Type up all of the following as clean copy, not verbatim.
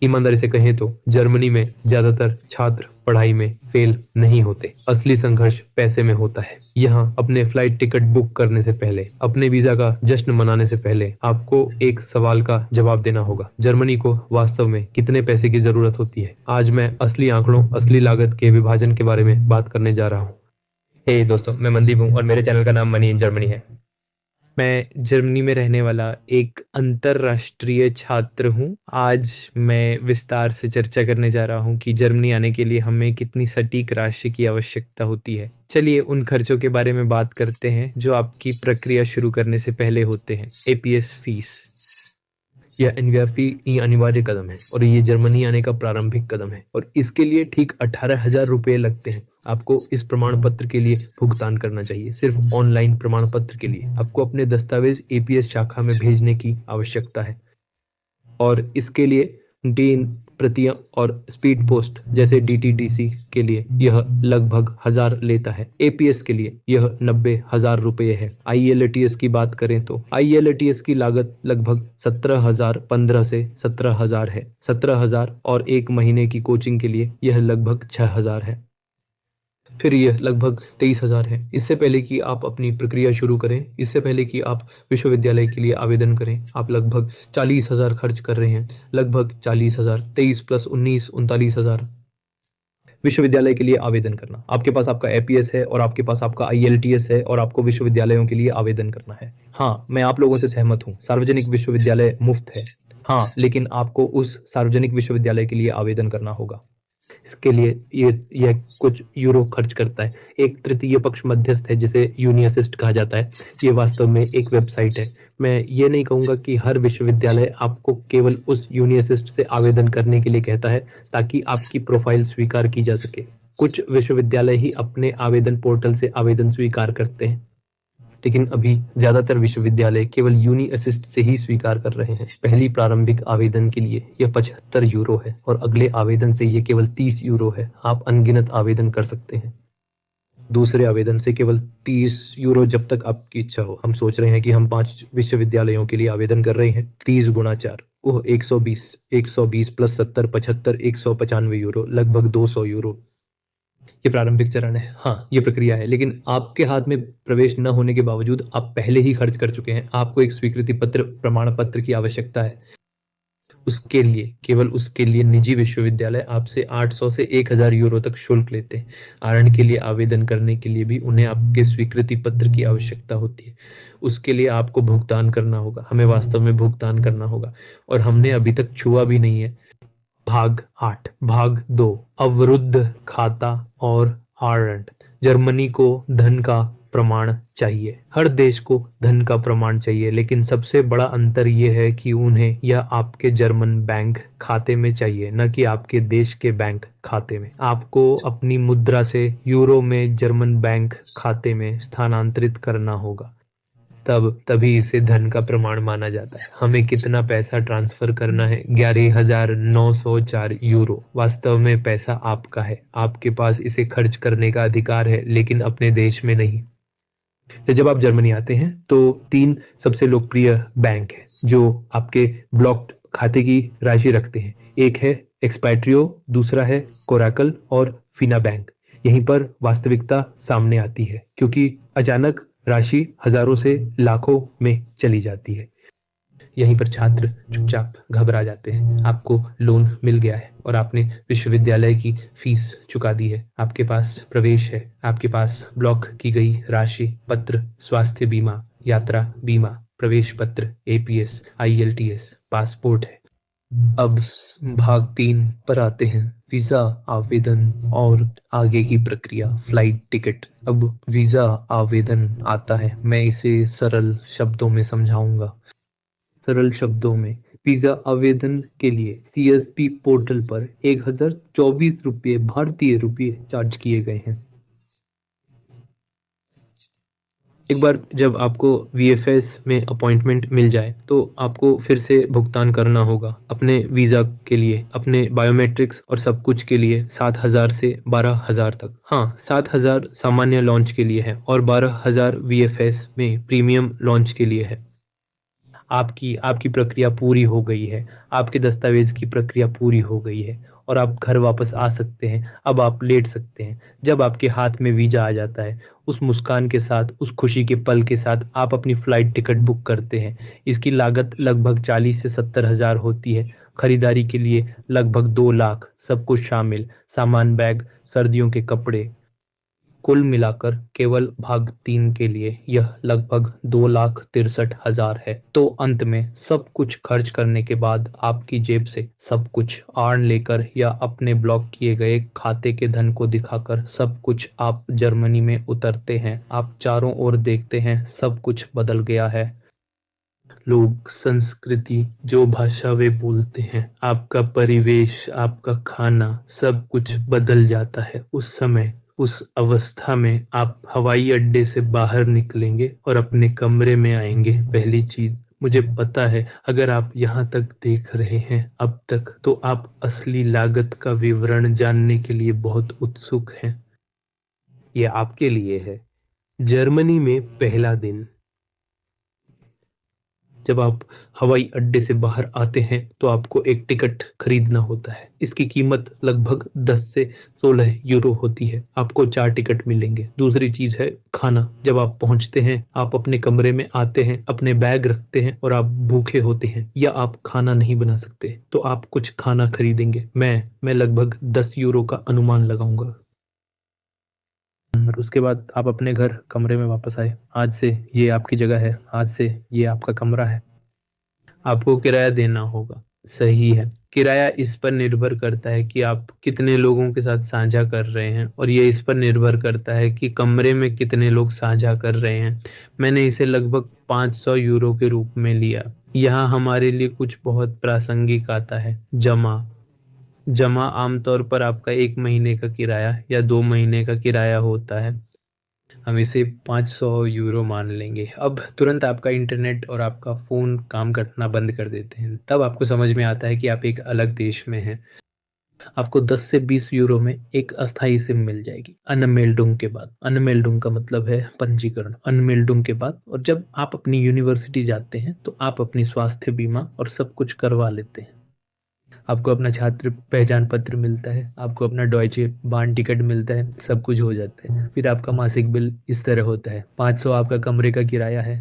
ईमानदारी से कहें तो जर्मनी में ज्यादातर छात्र पढ़ाई में फेल नहीं होते। असली संघर्ष पैसे में होता है। यहाँ अपने फ्लाइट टिकट बुक करने से पहले, अपने वीजा का जश्न मनाने से पहले आपको एक सवाल का जवाब देना होगा। जर्मनी को वास्तव में कितने पैसे की जरूरत होती है? आज मैं असली आंकड़ों, असली लागत के विभाजन के बारे में बात करने जा रहा हूँ। हे दोस्तों, मैं मनदीप हूँ और मेरे चैनल का नाम मनी इन जर्मनी है। मैं जर्मनी में रहने वाला एक अंतर्राष्ट्रीय छात्र हूँ। आज मैं विस्तार से चर्चा करने जा रहा हूँ कि जर्मनी आने के लिए हमें कितनी सटीक राशि की आवश्यकता होती है। चलिए उन खर्चों के बारे में बात करते हैं जो आपकी प्रक्रिया शुरू करने से पहले होते हैं। APS fees. यह एनवीआरपी अनिवार्य कदम है और ये जर्मनी आने का प्रारंभिक कदम है और इसके लिए ठीक 18,000 रुपये लगते हैं। आपको इस प्रमाण पत्र के लिए भुगतान करना चाहिए। सिर्फ ऑनलाइन प्रमाण पत्र के लिए आपको अपने दस्तावेज एपीएस शाखा में भेजने की आवश्यकता है और इसके लिए 3 प्रतियां और स्पीड पोस्ट जैसे डीटीडीसी के लिए यह लगभग 1,000 लेता है। एपीएस के लिए यह 90,000 रुपये है। आईएलटीएस की बात करें तो आईएलटीएस की लागत लगभग 17,000, 15 से 17,000 है। 17,000 और 1 महीने की कोचिंग के लिए यह लगभग 6,000 है। फिर यह लगभग 23,000 है। इससे पहले कि आप अपनी प्रक्रिया शुरू करें, इससे पहले कि आप विश्वविद्यालय के लिए आवेदन करें, आप लगभग 40,000 खर्च कर रहे हैं। लगभग 40,000, 23 प्लस 19, 39,000। विश्वविद्यालय के लिए आवेदन करना, आपके पास आपका एपीएस है और आपके पास आपका आईएलटीएस है और आपको विश्वविद्यालयों के लिए आवेदन करना है। हाँ, मैं आप लोगों से सहमत हूँ, सार्वजनिक विश्वविद्यालय मुफ्त है। हाँ, लेकिन आपको उस सार्वजनिक विश्वविद्यालय के लिए आवेदन करना होगा। इसके लिए यह कुछ यूरो खर्च करता है। एक तृतीय पक्ष मध्यस्थ है जिसे यूनिअसिस्ट कहा जाता है। ये वास्तव में एक वेबसाइट है। मैं ये नहीं कहूँगा कि हर विश्वविद्यालय आपको केवल उस यूनिअसिस्ट से आवेदन करने के लिए कहता है ताकि आपकी प्रोफाइल स्वीकार की जा सके। कुछ विश्वविद्यालय ही अपने आवेदन पोर्टल से आवेदन स्वीकार करते हैं, लेकिन अभी ज्यादातर विश्वविद्यालय केवल यूनि असिस्ट से ही स्वीकार कर रहे हैं। पहली प्रारंभिक आवेदन के लिए यह 75 यूरो है और अगले आवेदन से यह केवल 30 यूरो है। आप अनगिनत आवेदन कर सकते हैं। दूसरे आवेदन से केवल 30 यूरो जब तक आपकी इच्छा हो। हम सोच रहे हैं कि हम 5 विश्वविद्यालयों के लिए आवेदन कर रहे हैं। 30 गुणा 4, ओह 120 प्लस 70, 75, 195 यूरो, लगभग 200 यूरो। ये प्रारंभिक चरण है। हाँ, ये प्रक्रिया है, लेकिन आपके हाथ में प्रवेश न होने के बावजूद आप पहले ही खर्च कर चुके हैं। आपको एक स्वीकृति पत्र, प्रमाण पत्र की आवश्यकता है। उसके लिए, केवल उसके लिए निजी विश्वविद्यालय आपसे 800 से 1,000 यूरो तक शुल्क लेते हैं। आरएन के लिए आवेदन करने के लिए भी उन्हें आपके स्वीकृति पत्र की आवश्यकता होती है। उसके लिए आपको भुगतान करना होगा। हमें वास्तव में भुगतान करना होगा और हमने अभी तक छुआ भी नहीं है। भाग 8, भाग 2, अवरुद्ध खाता और आरंट। जर्मनी को धन का प्रमाण चाहिए। हर देश को धन का प्रमाण चाहिए, लेकिन सबसे बड़ा अंतर यह है कि उन्हें यह आपके जर्मन बैंक खाते में चाहिए, न कि आपके देश के बैंक खाते में। आपको अपनी मुद्रा से यूरो में जर्मन बैंक खाते में स्थानांतरित करना होगा। तभी इसे धन का प्रमाण माना जाता है। हमें कितना पैसा ट्रांसफर करना है? 11,904 यूरो। वास्तव में पैसा आपका है। आपके पास इसे खर्च करने का अधिकार है, लेकिन अपने देश में नहीं। तो जब आप जर्मनी आते हैं तो 3 सबसे लोकप्रिय बैंक है जो आपके ब्लॉक्ड खाते की राशि रखते हैं। एक है एक्सपैट्रियो, दूसरा है कोराकल और फिना बैंक। यहीं पर वास्तविकता सामने आती है, क्योंकि अचानक राशि हजारों से लाखों में चली जाती है। यहीं पर छात्र चुपचाप घबरा जाते हैं। आपको लोन मिल गया है और आपने विश्वविद्यालय की फीस चुका दी है। आपके पास प्रवेश है, आपके पास ब्लॉक की गई राशि, पत्र, स्वास्थ्य बीमा, यात्रा बीमा, प्रवेश पत्र, एपीएस, आईएलटीएस, पासपोर्ट है। अब भाग 3 पर आते हैं, वीजा आवेदन और आगे की प्रक्रिया, फ्लाइट टिकट। अब वीजा आवेदन आता है। मैं इसे सरल शब्दों में समझाऊंगा। सरल शब्दों में, वीजा आवेदन के लिए सीएसपी पोर्टल पर 1,024 रुपये भारतीय रुपये चार्ज किए गए हैं। एक बार जब आपको वीएफएस में अपॉइंटमेंट मिल जाए तो आपको फिर से भुगतान करना होगा अपने वीज़ा के लिए, अपने बायोमेट्रिक्स और सब कुछ के लिए 7,000 से 12,000 तक। हाँ, 7,000 सामान्य लॉन्च के लिए है और 12,000 वीएफएस में प्रीमियम लॉन्च के लिए है। आपकी आपकी प्रक्रिया पूरी हो गई है, आपके दस्तावेज की प्रक्रिया पूरी हो गई है और आप घर वापस आ सकते हैं। अब आप लेट सकते हैं। जब आपके हाथ में वीजा आ जाता है, उस मुस्कान के साथ, उस खुशी के पल के साथ आप अपनी फ्लाइट टिकट बुक करते हैं। इसकी लागत लगभग 40 से 70 हजार होती है। खरीदारी के लिए लगभग 2 लाख, सब कुछ शामिल, सामान, बैग, सर्दियों के कपड़े, कुल मिलाकर केवल भाग 3 के लिए यह लगभग 2,63,000 है। तो अंत में सब कुछ खर्च करने के बाद आपकी जेब से सब कुछ आड़ लेकर या अपने ब्लॉक किए गए खाते के धन को दिखाकर सब कुछ आप जर्मनी में उतरते हैं। आप चारों ओर देखते हैं, सब कुछ बदल गया है। लोग, संस्कृति, जो भाषा वे बोलते हैं, आपका परिवेश, आपका खाना, सब कुछ बदल जाता है। उस समय, उस अवस्था में आप हवाई अड्डे से बाहर निकलेंगे और अपने कमरे में आएंगे। पहली चीज, मुझे पता है अगर आप यहाँ तक देख रहे हैं अब तक, तो आप असली लागत का विवरण जानने के लिए बहुत उत्सुक हैं। ये आपके लिए है। जर्मनी में पहला दिन। जब आप हवाई अड्डे से बाहर आते हैं तो आपको एक टिकट खरीदना होता है। इसकी कीमत लगभग 10 से 16 यूरो होती है। आपको 4 टिकट मिलेंगे। दूसरी चीज है खाना। जब आप पहुंचते हैं, आप अपने कमरे में आते हैं, अपने बैग रखते हैं और आप भूखे होते हैं या आप खाना नहीं बना सकते, तो आप कुछ खाना खरीदेंगे। मैं लगभग 10 यूरो का अनुमान लगाऊंगा। और उसके बाद आप अपने घर कमरे में वापस आए। आज से ये आपकी जगह है, आज से ये आपका कमरा है। आपको किराया देना होगा। सही है। किराया इस पर निर्भर करता है कि आप कितने लोगों के साथ साझा कर रहे हैं और ये इस पर निर्भर करता है कि कमरे में कितने लोग साझा कर रहे हैं। मैंने इसे लगभग 500 यूरो के रूप में लिया। यहाँ हमारे लिए कुछ बहुत प्रासंगिक आता है, जमा। जमा आमतौर पर आपका 1 महीने का किराया या 2 महीने का किराया होता है। हम इसे 500 यूरो मान लेंगे। अब तुरंत आपका इंटरनेट और आपका फ़ोन काम करना बंद कर देते हैं। तब आपको समझ में आता है कि आप एक अलग देश में हैं। आपको 10 से 20 यूरो में एक अस्थायी सिम मिल जाएगी, अनमेल्डुंग के बाद। अनमेल्डुंग का मतलब है पंजीकरण। अनमेल्डुंग के बाद, और जब आप अपनी यूनिवर्सिटी जाते हैं तो आप अपनी स्वास्थ्य बीमा और सब कुछ करवा लेते हैं। आपको अपना छात्र पहचान पत्र मिलता है, आपको अपना डॉयचे बान टिकट मिलता है, सब कुछ हो जाता है। फिर आपका मासिक बिल इस तरह होता है। 500 आपका कमरे का किराया है,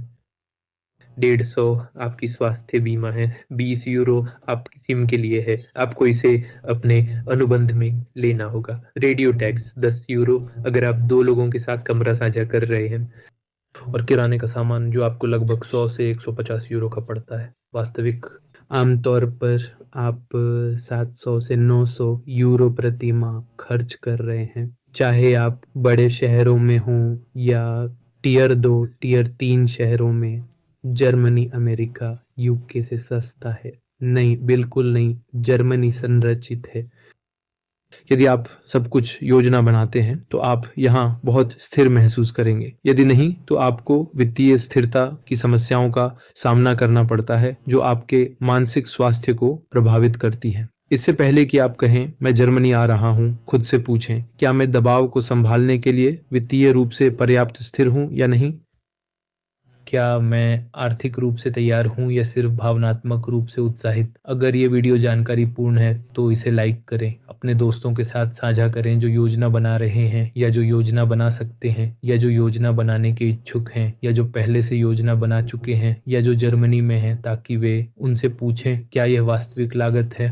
150 आपकी स्वास्थ्य बीमा है, 20 यूरो आपकी सिम के लिए है, आपको इसे अपने अनुबंध में लेना होगा। रेडियो टैक्स 10 यूरो अगर आप 2 लोगों के साथ कमरा साझा कर रहे हैं, और किराने का सामान जो आपको लगभग 100 से 150 यूरो का पड़ता है। वास्तविक आमतौर पर आप 700 से 900 यूरो प्रति माह खर्च कर रहे हैं, चाहे आप बड़े शहरों में हों या टियर 2 टियर 3 शहरों में। जर्मनी अमेरिका यूके से सस्ता है? नहीं, बिल्कुल नहीं। जर्मनी संरचित है। यदि आप सब कुछ योजना बनाते हैं तो आप यहाँ बहुत स्थिर महसूस करेंगे। यदि नहीं तो आपको वित्तीय स्थिरता की समस्याओं का सामना करना पड़ता है जो आपके मानसिक स्वास्थ्य को प्रभावित करती है। इससे पहले कि आप कहें मैं जर्मनी आ रहा हूँ, खुद से पूछें, क्या मैं दबाव को संभालने के लिए वित्तीय रूप से पर्याप्त स्थिर हूँ या नहीं? क्या मैं आर्थिक रूप से तैयार हूँ या सिर्फ भावनात्मक रूप से उत्साहित? अगर ये वीडियो जानकारी पूर्ण है तो इसे लाइक करें, अपने दोस्तों के साथ साझा करें जो योजना बना रहे हैं या जो योजना बना सकते हैं या जो योजना बनाने के इच्छुक हैं या जो पहले से योजना बना चुके हैं या जो जर्मनी में हैं, ताकि वे उनसे पूछें क्या यह वास्तविक लागत है,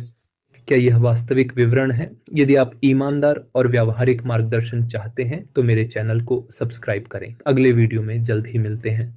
क्या यह वास्तविक विवरण है। यदि आप ईमानदार और व्यावहारिक मार्गदर्शन चाहते हैं तो मेरे चैनल को सब्सक्राइब करें। अगले वीडियो में जल्द ही मिलते हैं।